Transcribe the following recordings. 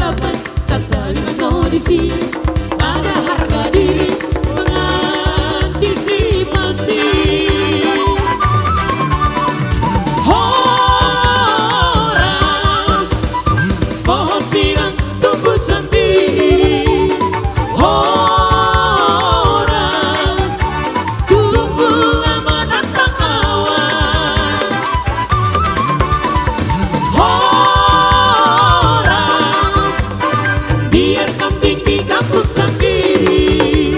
lapan serta dengan kondisi. Ada harga diri mengantisipasi. Horas pohon pinang tumbuh sendiri. Horas tumbuh lama datang awan. Horas biar kambing di kampung sendiri.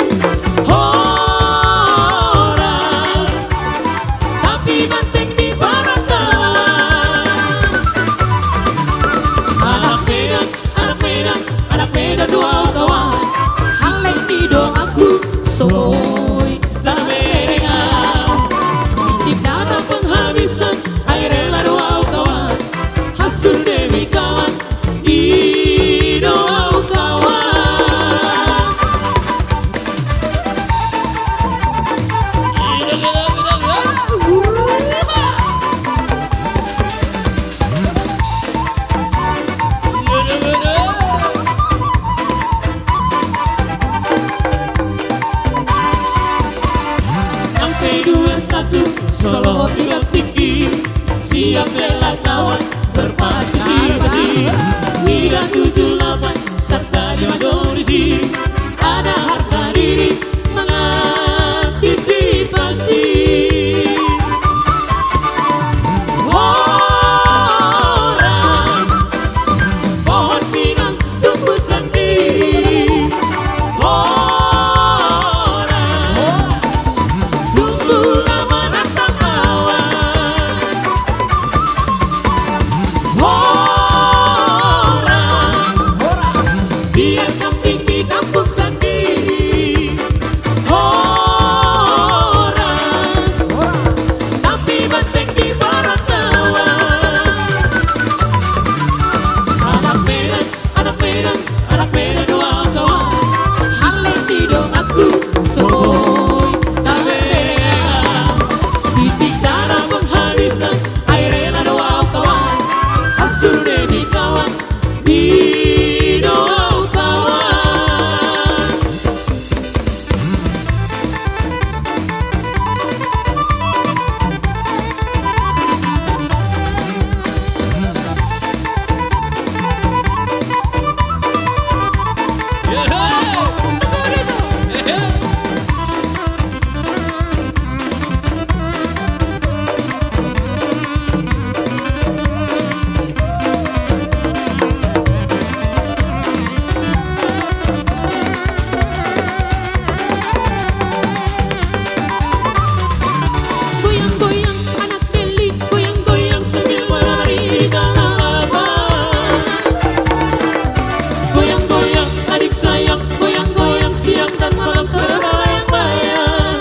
Horas tapi banteng di barangan. Anak Medan dua kawan. Halai di doaku soy tak berengan. Titik darah penghabisan air rela doa kawan. Hasil demi kawan di doa kawan. Sampai 21 Solo tiga tinggi, siap rela kawan berpartisipasi. 378 serta lima kondisi. Ada harga diri mengantisipasi. Horas pohon pinang tumbuh sendiri. Horas tunggu lama datang awan. Horas biar kambing di kampung sendiri. Horas tapi banteng di barangan. Anak Medan doa kawan. Halai di doaku soy tak berengan. Titik darah penghabisan air rela doa kawan. Hasil demi kawan di doa kawan. Goyang-goyang anak Deli, goyang-goyang sambil menari di tanah lapang. Goyang-goyang adik sayang, goyang-goyang siang dan malam terbayang-bayang.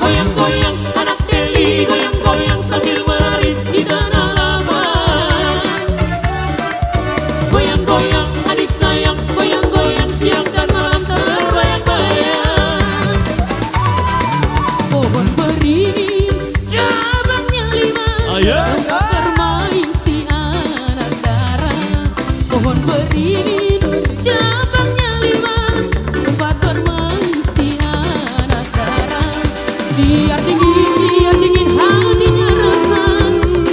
Goyang-goyang anak Deli, goyang-goyang sambil menari di tanah lapang. Goyang-goyang adik sayang, goyang-goyang siang dan malam terbayang-bayang. Pohon beringin cabangnya 5 tempat bermain si anak darah. Pohon beringin cabangnya 5 tempat bermain si anak darah. Biar dingin hatinya rasa,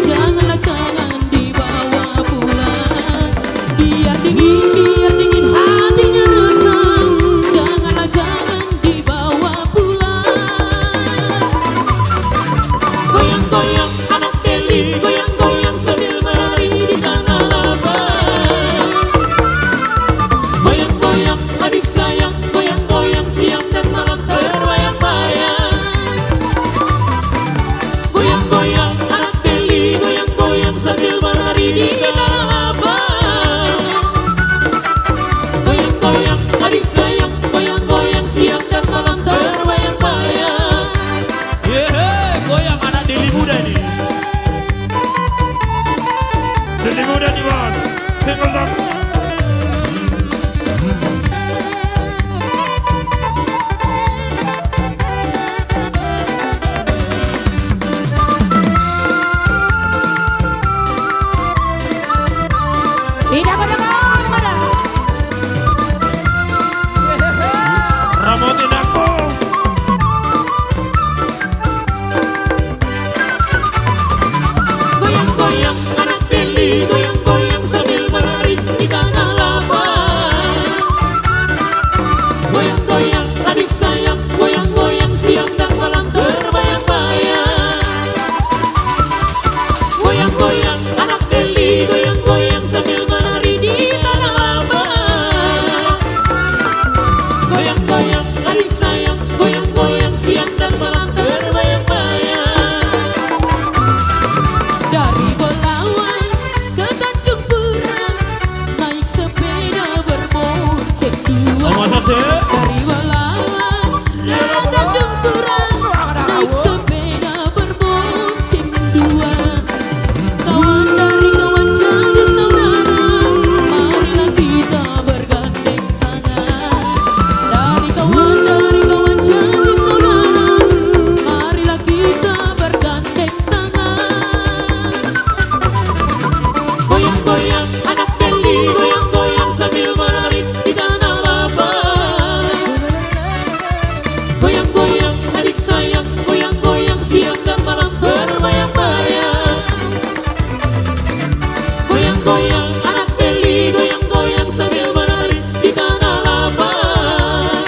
janganlah jangan dibawa pulang. Biar dingin hatinya rasa, janganlah jangan dibawa pulang. Goyang-goyang anak Deli, goyang-goyang sambil menari di tanah lapang. jago-jago mana? Ramotin aku. Goyang-goyang anak Deli, goyang-goyang sambil menari di tanah lapang. Goyang-goyang adik sayang, goyang-goyang siang dan malam terbayang-bayang. Goyang-goyang anak Deli, goyang-goyang sambil menari di tanah lapang. Goyang-goyang adik sayang, goyang-goyang siang dan malam terbayang-bayang. Dari Belawan ke Tanjung Pura, naik sepeda berbonceng dua. Dari Belawan ke Tanjung Pura, naik sepeda berbonceng dua. Kawan dari kawan jadi saudara, marilah kita bergandeng tangan. Dari kawan jadi saudara, marilah kita bergandeng tangan. Goyang-goyang anak Deli, goyang-goyang sambil menari di tanah lapang. Goyang-goyang adik sayang, goyang-goyang siang dan malam terbayang-bayang. Goyang-goyang anak Deli, goyang-goyang sambil menari di tanah lapang.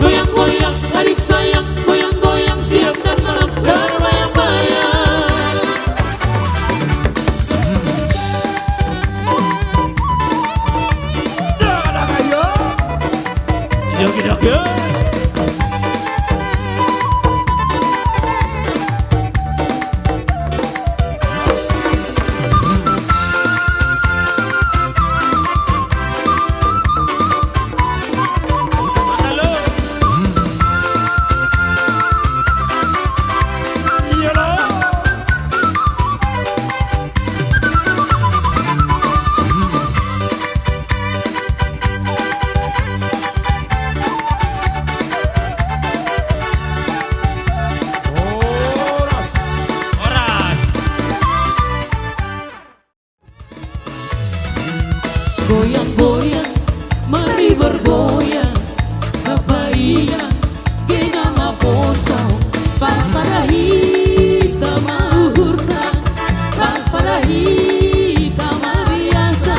Goyang-goyang adik sayang, goyang-goyang siang dan malam terbayang-bayang. Joget-joget. Halo. Iya loh. Oras. Goyang-goyang, mari bergoyang, Papaya, kita maposo, pasada hitam mahurna, pasada hitam mariasa.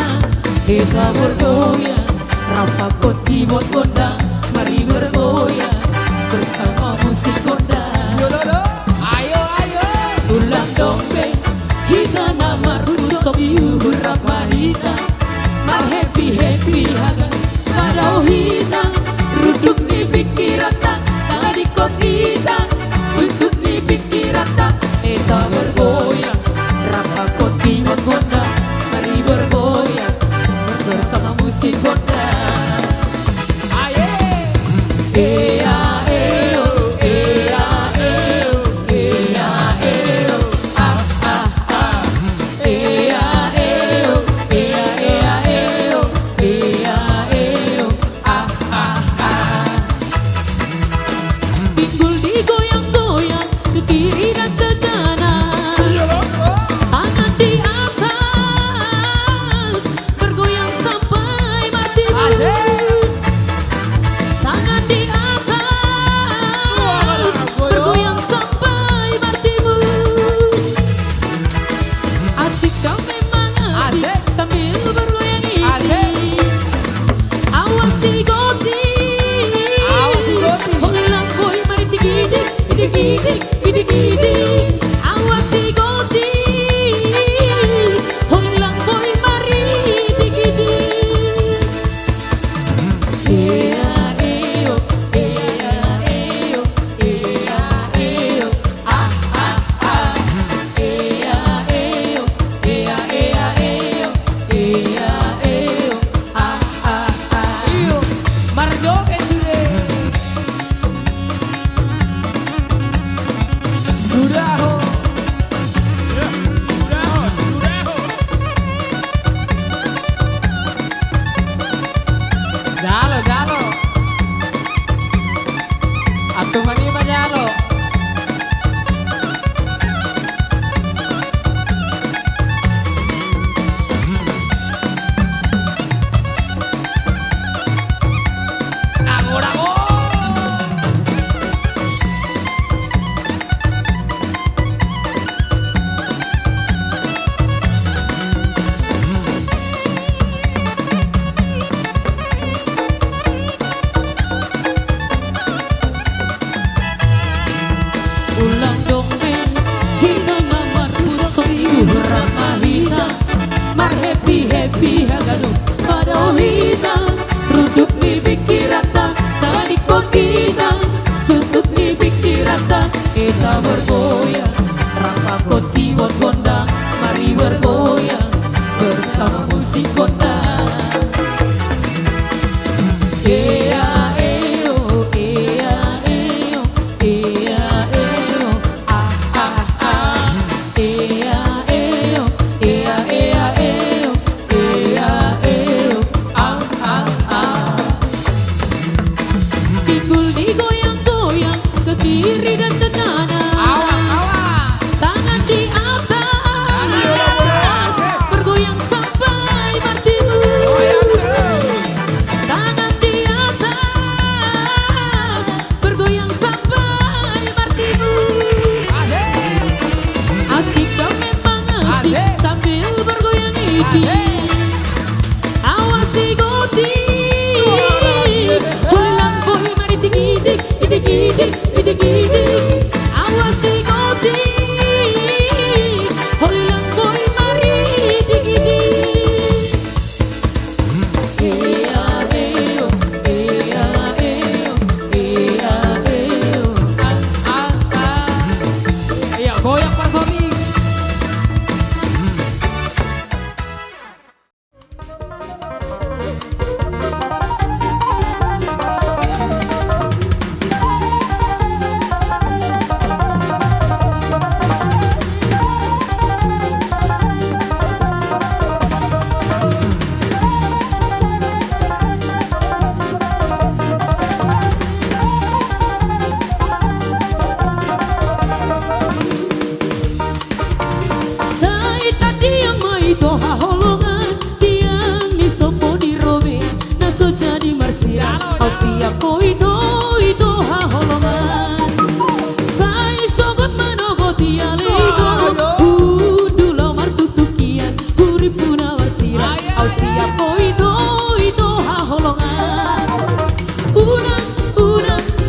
Kita bergoyang, rapakot keyboard gondang, mari bergoyang, bersama musik gondang. Ayo, ayo, ulang dompeng, kita nama rusok yuhur rapahita. Mar happy hagan padau hitam, ruduk ni pikiran tak tadi kok kita, sudut ni pikiran tak eta bergoyang, rapakot keyboard gondang, mari bergoyang, bersama musik gondang. Ayo. kadung pada hitam ruduk ni pikirata tadi kita suntuk ni pikirata kita bergoyang rapakot keyboard gondang mari bergoyang bersama musik gondang. Kiri dan ke kanan, tangan di atas, bergoyang sampai martius. Tangan di atas, bergoyang sampai martius. Asik kau memang asik sambil bergoyang ini. Awasi goti, pulang boy mari tigidik, tigidik. Awasi goti, holang boy mari digidi. Ea eo, ea eo, ea eo. Ayo goyang Pak Sony. Doha holongan tiang ni sopo di robe naso jadi marsia ausia koi doha holongan sai sobat manogo tia leigo dulo martutukian puripuna wasira ausia koi doha holongan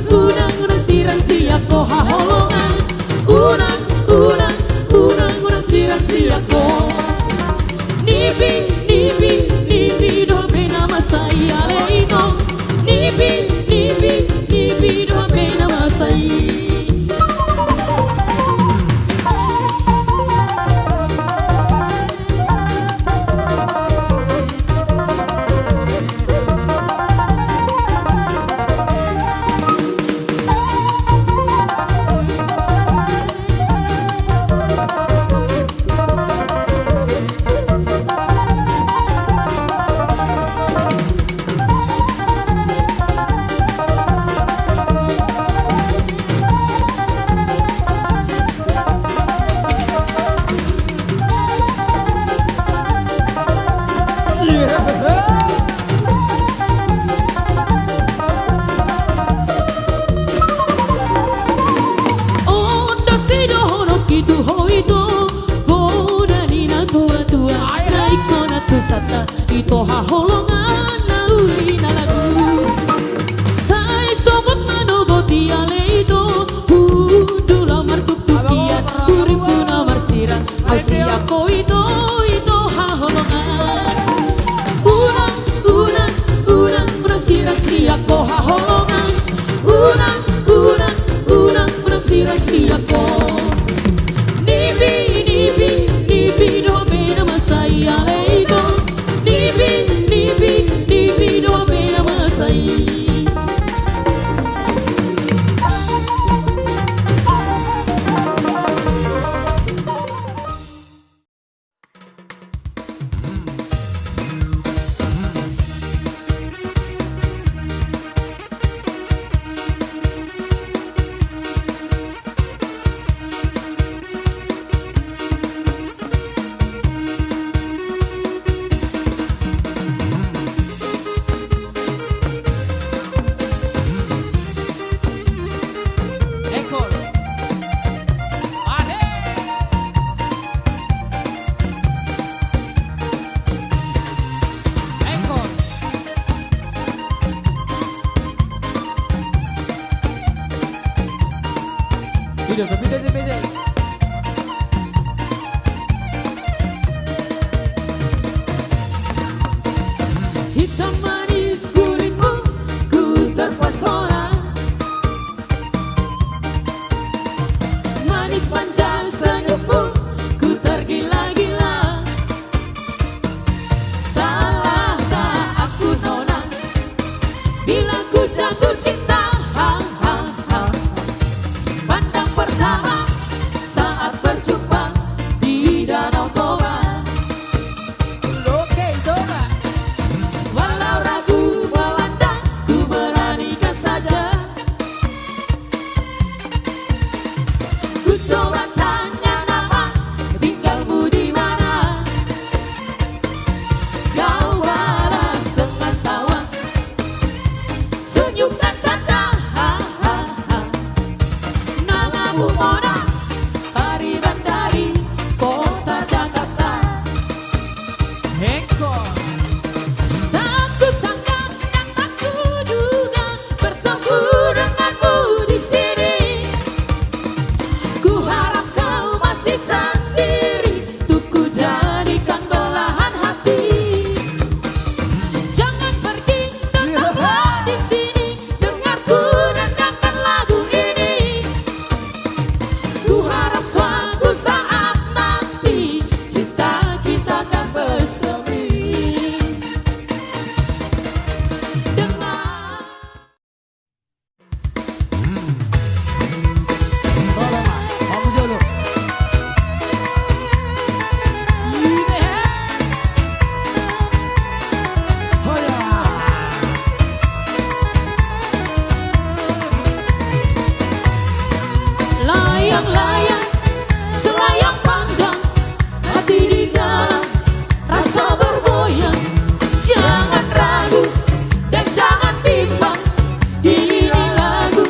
unang siran siak doha holongan unang siran siak doha. Nibi doa nama saya leino. Nibi doa nama saya. Ito haholongan na uli na lagu sai sobat manogo tia leido dula martutukian puripuna marsirang ausia koido haholongan unang marsirang siak ko haholongan unang marsirang siak ko nibi do bena masaya leido Nibi doa bena masai. Video ke video DPD. Hitam manis kulitmu, ku terpesona. Manis panjang senyummu, ku tergila-gila. Salahkah aku nona, bila ku jatuh cinta? Pandang pertama saat berjumpa di Danau Toba. Oke, coba. Walau ragu melanda, ku beranikan saja. Ku coba tanya nama, tinggalmu di mana? Kau balas dengan tawa, senyum dan canda. Namamu Mona, harian dari kota Jakarta. Heko. Tak kusangka dan tak kuduga bertemu denganmu di sini. Ku harap kau masih sendiri, untuk ku jadikan belahan hati. Jangan pergi, tetaplah di sini, dengarku dengarkan lagu ini. Ku harap suatu saat nanti cinta kita akan bersemi. Dengan Tolong, kamu dulu. Ini oh ya. layang-layang, selayang pandang, hati di dalam, rasa bergoyang. Jangan ragu dan jangan bimbang, ini lagu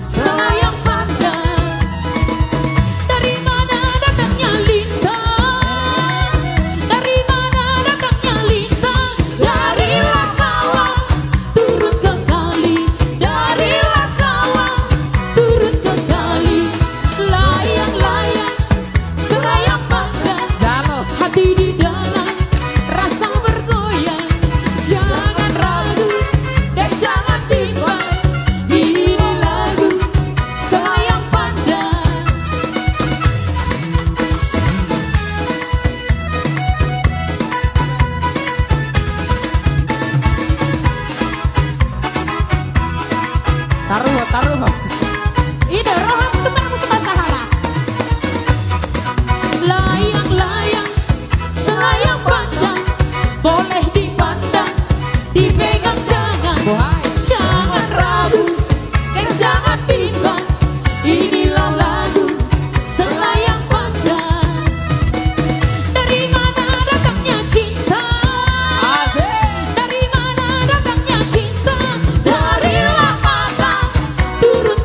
selayang pandang. Dari mana datangnya lintang? Dari mana datangnya lintang? Darilah sawah turun ke kali, darilah sawah turun ke kali. Layang-layang, selayang pandang, Jalo. hati di dalam, rasa bergoyang. Jangan ragu dan jangan bimbang, ini lagu selayang pandang. Taruh, taruh. Ide rohan temanmu sebasahala. Layang-layang, selayang pandang, boleh dipandang, dipegang jangan. Bohai. Jangan ragu dan jangan bimbang, inilah lagu selayang pandang. Dari mana datangnya cinta? Asik. Dari mana datangnya cinta? Darilah mata turun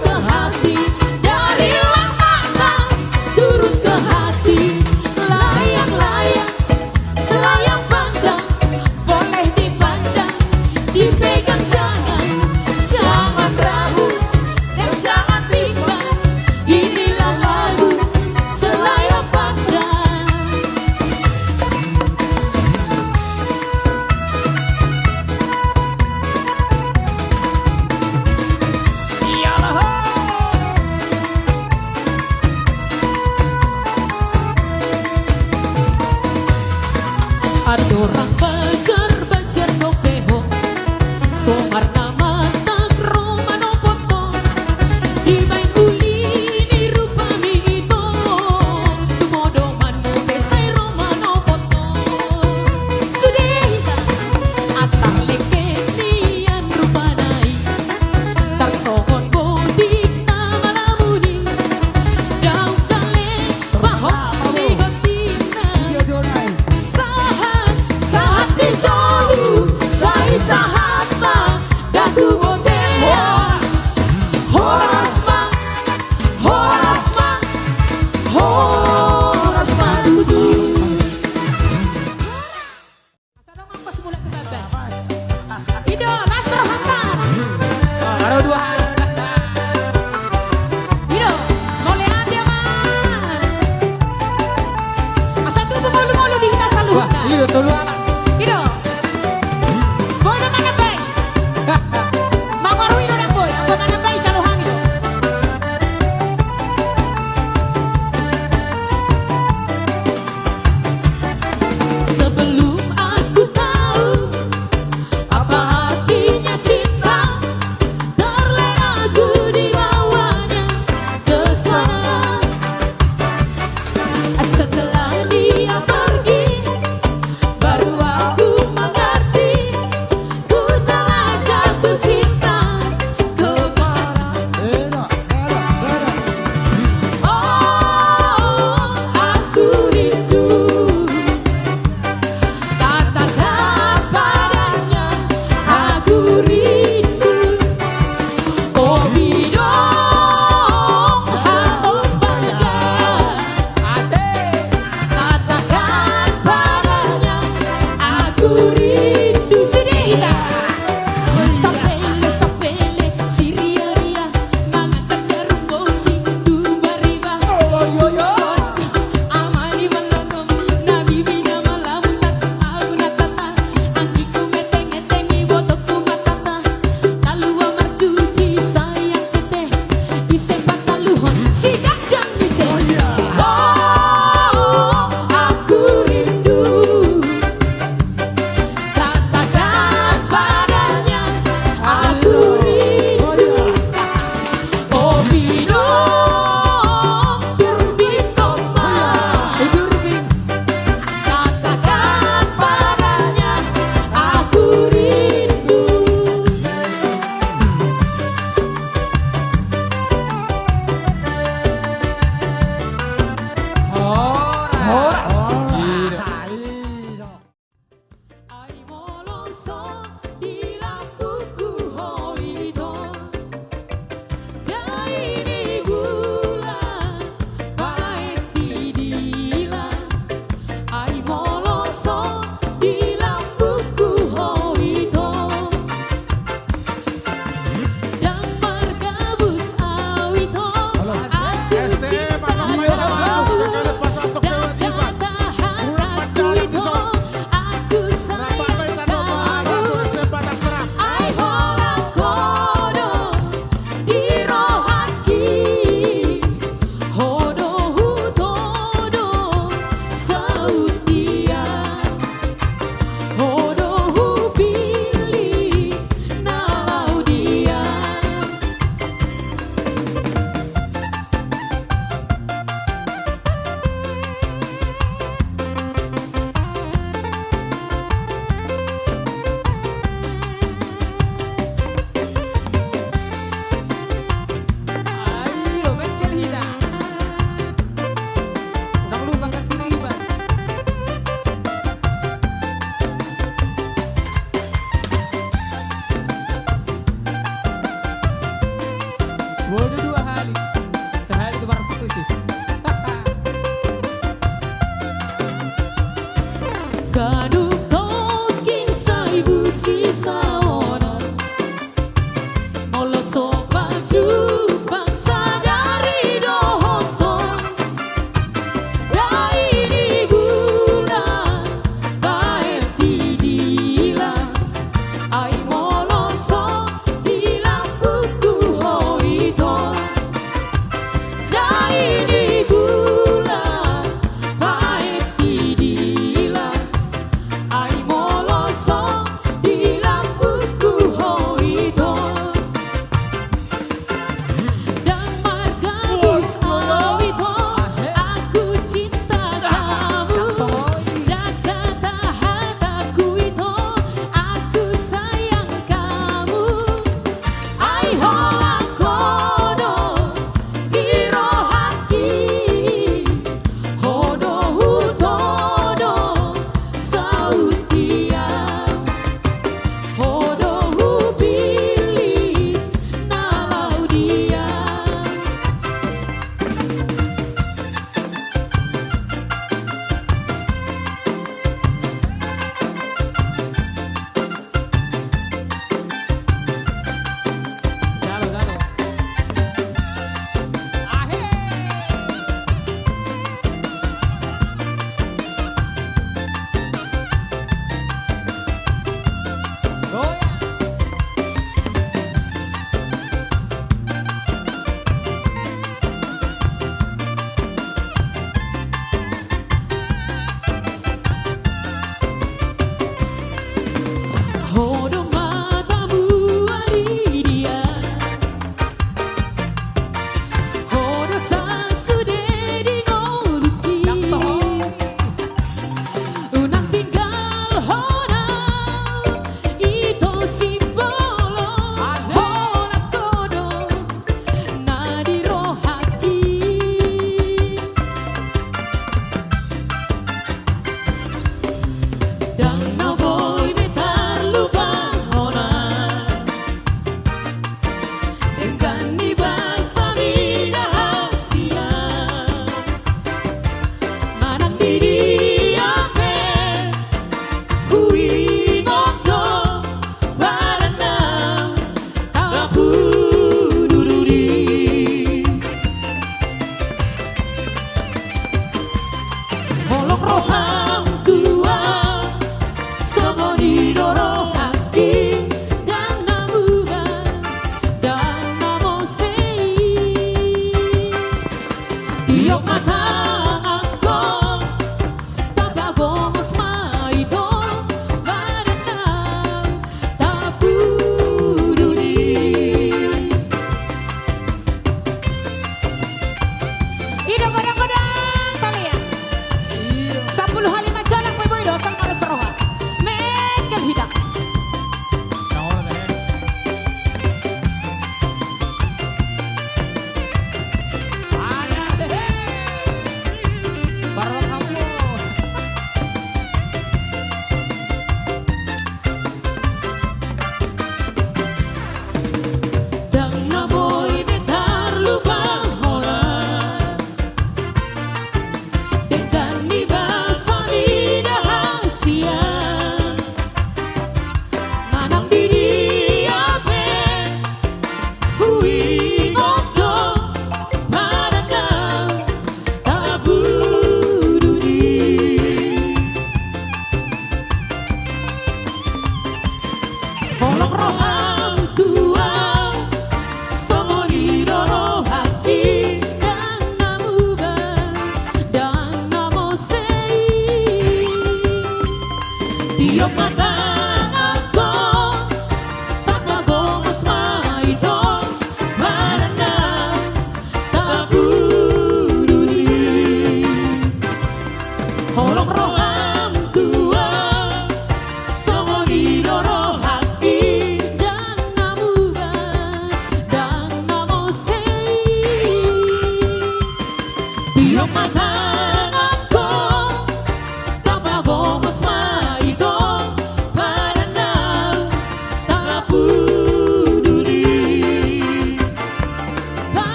doa